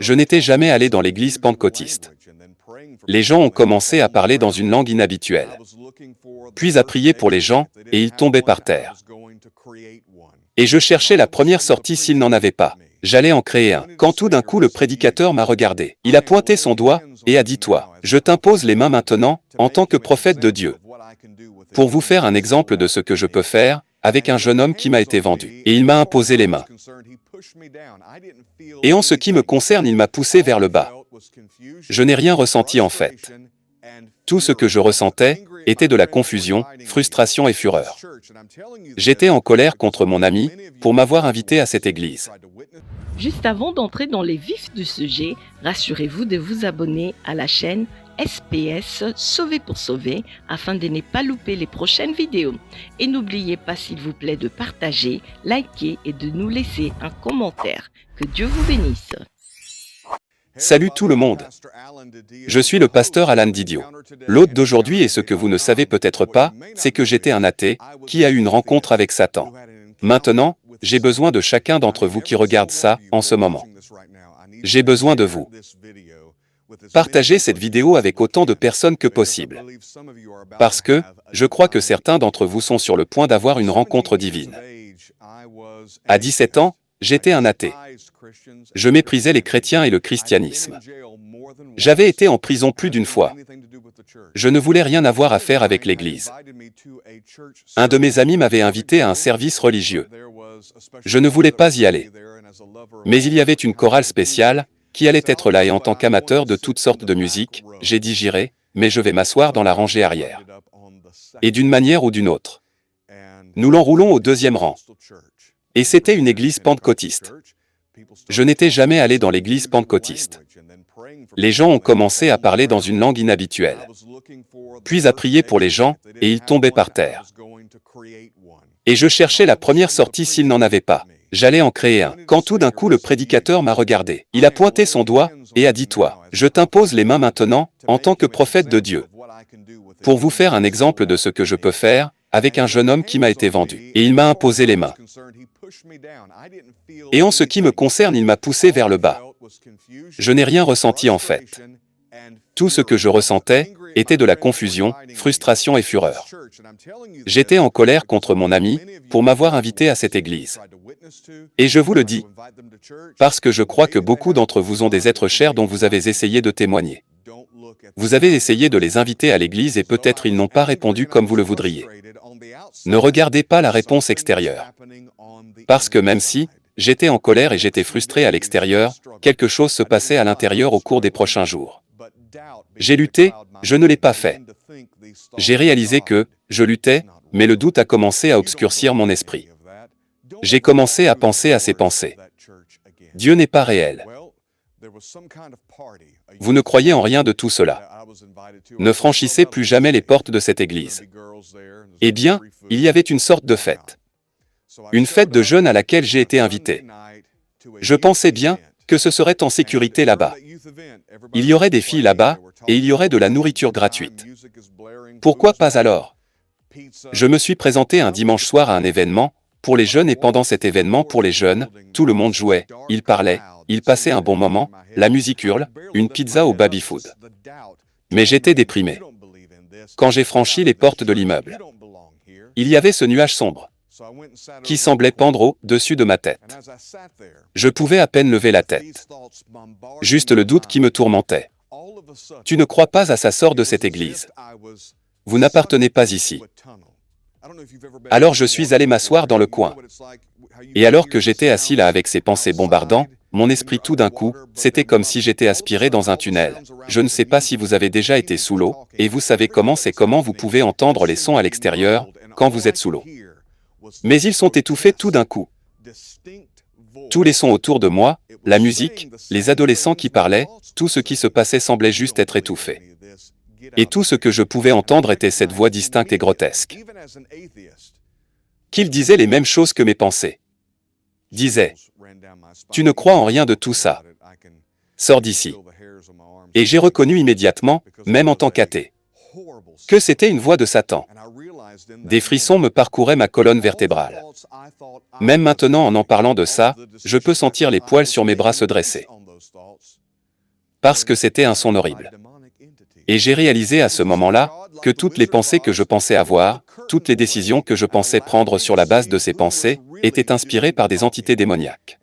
Je n'étais jamais allé dans l'église pentecôtiste. Les gens ont commencé à parler dans une langue inhabituelle, puis à prier pour les gens, et ils tombaient par terre. Et je cherchais la première sortie s'il n'en avait pas. J'allais en créer un, quand tout d'un coup le prédicateur m'a regardé. Il a pointé son doigt, et a dit « Toi, je t'impose les mains maintenant, en tant que prophète de Dieu, pour vous faire un exemple de ce que je peux faire, avec un jeune homme qui m'a été vendu. » Et il m'a imposé les mains. Et en ce qui me concerne, il m'a poussé vers le bas. Je n'ai rien ressenti en fait. Tout ce que je ressentais était de la confusion, frustration et fureur. J'étais en colère contre mon ami pour m'avoir invité à cette église. Juste avant d'entrer dans les vifs du sujet, rassurez-vous de vous abonner à la chaîne SPS Sauver pour Sauver afin de ne pas louper les prochaines vidéos. Et n'oubliez pas s'il vous plaît de partager, liker et de nous laisser un commentaire. Que Dieu vous bénisse. Salut tout le monde. Je suis le pasteur Alan Didio. L'hôte d'aujourd'hui et ce que vous ne savez peut-être pas, c'est que j'étais un athée qui a eu une rencontre avec Satan. Maintenant, j'ai besoin de chacun d'entre vous qui regarde ça en ce moment. J'ai besoin de vous. Partagez cette vidéo avec autant de personnes que possible. Parce que, je crois que certains d'entre vous sont sur le point d'avoir une rencontre divine. À 17 ans, j'étais un athée. Je méprisais les chrétiens et le christianisme. J'avais été en prison plus d'une fois. Je ne voulais rien avoir à faire avec l'Église. Un de mes amis m'avait invité à un service religieux. Je ne voulais pas y aller. Mais il y avait une chorale spéciale qui allait être là et en tant qu'amateur de toutes sortes de musique, j'ai dit j'irai, mais je vais m'asseoir dans la rangée arrière. Et d'une manière ou d'une autre. Nous l'enroulons au deuxième rang. Et c'était une église pentecôtiste. Je n'étais jamais allé dans l'église pentecôtiste. Les gens ont commencé à parler dans une langue inhabituelle, puis à prier pour les gens, et ils tombaient par terre. Et je cherchais la première sortie s'il n'en avait pas. J'allais en créer un, quand tout d'un coup le prédicateur m'a regardé. Il a pointé son doigt, et a dit « Toi, je t'impose les mains maintenant, en tant que prophète de Dieu, pour vous faire un exemple de ce que je peux faire, avec un jeune homme qui m'a été vendu. » Et il m'a imposé les mains. Et en ce qui me concerne, il m'a poussé vers le bas. Je n'ai rien ressenti en fait. Tout ce que je ressentais était de la confusion, frustration et fureur. J'étais en colère contre mon ami pour m'avoir invité à cette église. Et je vous le dis, parce que je crois que beaucoup d'entre vous ont des êtres chers dont vous avez essayé de témoigner. Vous avez essayé de les inviter à l'église et peut-être ils n'ont pas répondu comme vous le voudriez. Ne regardez pas la réponse extérieure. Parce que même si j'étais en colère et j'étais frustré à l'extérieur, quelque chose se passait à l'intérieur au cours des prochains jours. J'ai lutté, je ne l'ai pas fait. J'ai réalisé que je luttais, mais le doute a commencé à obscurcir mon esprit. J'ai commencé à penser à ces pensées. Dieu n'est pas réel. Vous ne croyez en rien de tout cela. Ne franchissez plus jamais les portes de cette église. Eh bien, il y avait une sorte de fête. Une fête de jeunes à laquelle j'ai été invité. Je pensais bien que ce serait en sécurité là-bas. Il y aurait des filles là-bas, et il y aurait de la nourriture gratuite. Pourquoi pas alors? Je me suis présenté un dimanche soir à un événement, pour les jeunes et pendant cet événement pour les jeunes, tout le monde jouait, ils parlaient, ils passaient un bon moment, la musique hurle, une pizza au baby-food. Mais j'étais déprimé. Quand j'ai franchi les portes de l'immeuble, il y avait ce nuage sombre qui semblait pendre au-dessus de ma tête. Je pouvais à peine lever la tête. Juste le doute qui me tourmentait. Tu ne crois pas à ça, sort de cette église. Vous n'appartenez pas ici. Alors je suis allé m'asseoir dans le coin. Et alors que j'étais assis là avec ces pensées bombardantes, mon esprit tout d'un coup, c'était comme si j'étais aspiré dans un tunnel. Je ne sais pas si vous avez déjà été sous l'eau, et vous savez comment vous pouvez entendre les sons à l'extérieur, quand vous êtes sous l'eau. Mais ils sont étouffés tout d'un coup. Tous les sons autour de moi, la musique, les adolescents qui parlaient, tout ce qui se passait semblait juste être étouffé. Et tout ce que je pouvais entendre était cette voix distincte et grotesque. Qu'ils disaient les mêmes choses que mes pensées. Disait, « Tu ne crois en rien de tout ça. Sors d'ici. » Et j'ai reconnu immédiatement, même en tant qu'athée, que c'était une voix de Satan. Des frissons me parcouraient ma colonne vertébrale. Même maintenant en parlant de ça, je peux sentir les poils sur mes bras se dresser. parce que c'était un son horrible. Et j'ai réalisé à ce moment-là que toutes les pensées que je pensais avoir, toutes les décisions que je pensais prendre sur la base de ces pensées, étaient inspirées par des entités démoniaques.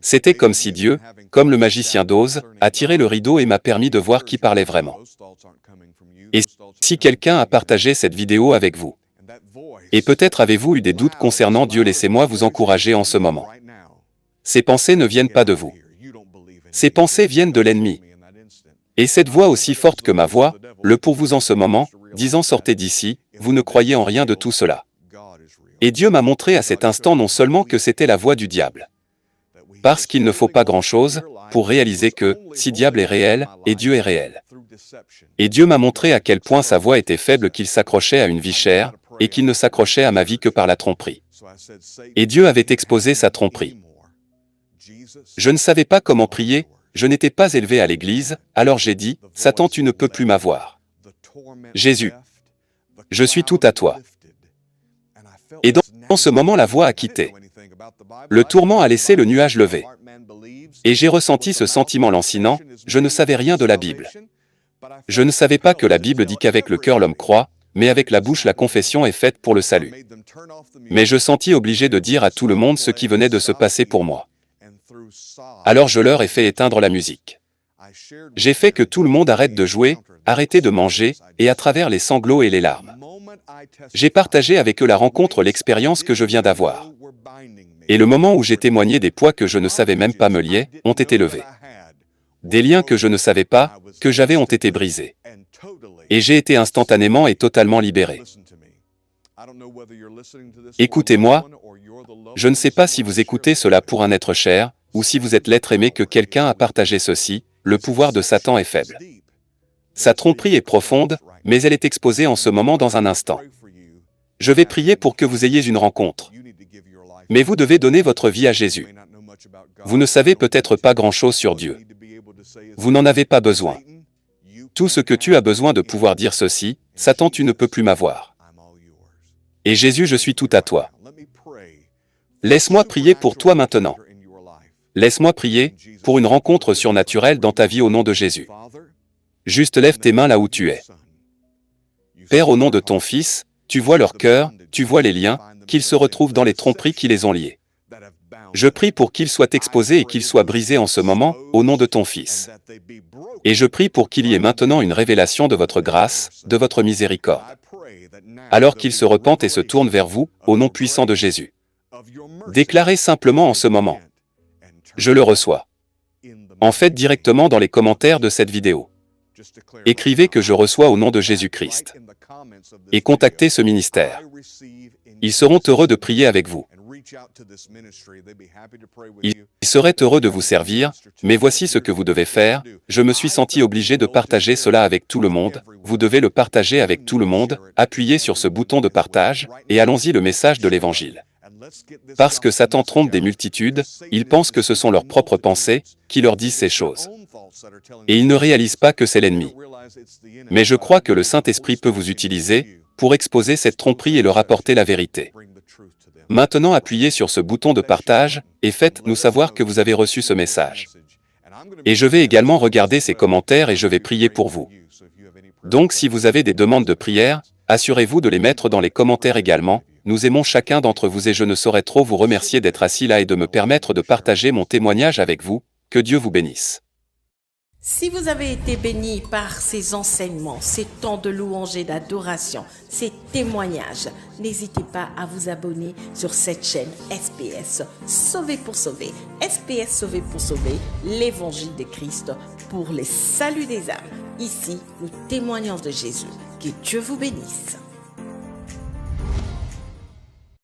C'était comme si Dieu, comme le magicien d'Oz, a tiré le rideau et m'a permis de voir qui parlait vraiment. Et si quelqu'un a partagé cette vidéo avec vous, et peut-être avez-vous eu des doutes concernant Dieu, laissez-moi vous encourager en ce moment. Ces pensées ne viennent pas de vous. Ces pensées viennent de l'ennemi. Et cette voix aussi forte que ma voix, le pour vous en ce moment, disant sortez d'ici, vous ne croyez en rien de tout cela. Et Dieu m'a montré à cet instant non seulement que c'était la voix du diable, parce qu'il ne faut pas grand-chose pour réaliser que, si diable est réel, et Dieu est réel. Et Dieu m'a montré à quel point sa voix était faible, qu'il s'accrochait à une vie chère, et qu'il ne s'accrochait à ma vie que par la tromperie. Et Dieu avait exposé sa tromperie. Je ne savais pas comment prier, je n'étais pas élevé à l'église, alors j'ai dit, Satan, tu ne peux plus m'avoir. Jésus, je suis tout à toi. Et dans ce moment, la voix a quitté. Le tourment a laissé le nuage levé. Et j'ai ressenti ce sentiment lancinant, je ne savais rien de la Bible. Je ne savais pas que la Bible dit qu'avec le cœur l'homme croit, mais avec la bouche la confession est faite pour le salut. Mais je sentis obligé de dire à tout le monde ce qui venait de se passer pour moi. Alors je leur ai fait éteindre la musique. J'ai fait que tout le monde arrête de jouer, arrêter de manger, et à travers les sanglots et les larmes. J'ai partagé avec eux la rencontre, l'expérience que je viens d'avoir. Et le moment où j'ai témoigné des poids que je ne savais même pas me lier, ont été levés. Des liens que je ne savais pas, que j'avais ont été brisés. Et j'ai été instantanément et totalement libéré. Écoutez-moi, je ne sais pas si vous écoutez cela pour un être cher, ou si vous êtes l'être aimé que quelqu'un a partagé ceci, le pouvoir de Satan est faible. Sa tromperie est profonde, mais elle est exposée en ce moment dans un instant. Je vais prier pour que vous ayez une rencontre. Mais vous devez donner votre vie à Jésus. Vous ne savez peut-être pas grand-chose sur Dieu. Vous n'en avez pas besoin. Tout ce que tu as besoin de pouvoir dire ceci, Satan, tu ne peux plus m'avoir. Et Jésus, je suis tout à toi. Laisse-moi prier pour toi maintenant. Laisse-moi prier pour une rencontre surnaturelle dans ta vie au nom de Jésus. Juste lève tes mains là où tu es. Père, au nom de ton Fils, tu vois leur cœur, tu vois les liens, qu'ils se retrouvent dans les tromperies qui les ont liés. Je prie pour qu'ils soient exposés et qu'ils soient brisés en ce moment, au nom de ton Fils. Et je prie pour qu'il y ait maintenant une révélation de votre grâce, de votre miséricorde. Alors qu'ils se repentent et se tournent vers vous, au nom puissant de Jésus. Déclarez simplement en ce moment. Je le reçois. En fait, directement dans les commentaires de cette vidéo. Écrivez que je reçois au nom de Jésus-Christ. Et contactez ce ministère. Ils seront heureux de prier avec vous. Ils seraient heureux de vous servir, mais voici ce que vous devez faire. Je me suis senti obligé de partager cela avec tout le monde. Vous devez le partager avec tout le monde. Appuyez sur ce bouton de partage, et allons-y le message de l'Évangile. Parce que Satan trompe des multitudes, ils pensent que ce sont leurs propres pensées qui leur disent ces choses. Et ils ne réalisent pas que c'est l'ennemi. Mais je crois que le Saint-Esprit peut vous utiliser pour exposer cette tromperie et leur apporter la vérité. Maintenant, appuyez sur ce bouton de partage et faites-nous savoir que vous avez reçu ce message. Et je vais également regarder ces commentaires et je vais prier pour vous. Donc, si vous avez des demandes de prière, assurez-vous de les mettre dans les commentaires également. Nous aimons chacun d'entre vous et je ne saurais trop vous remercier d'être assis là et de me permettre de partager mon témoignage avec vous. Que Dieu vous bénisse. Si vous avez été béni par ces enseignements, ces temps de louange et d'adoration, ces témoignages, n'hésitez pas à vous abonner sur cette chaîne SPS Sauvé pour sauver. SPS Sauvé pour sauver, l'évangile de Christ pour les saluts des âmes. Ici, nous témoignons de Jésus. Que Dieu vous bénisse.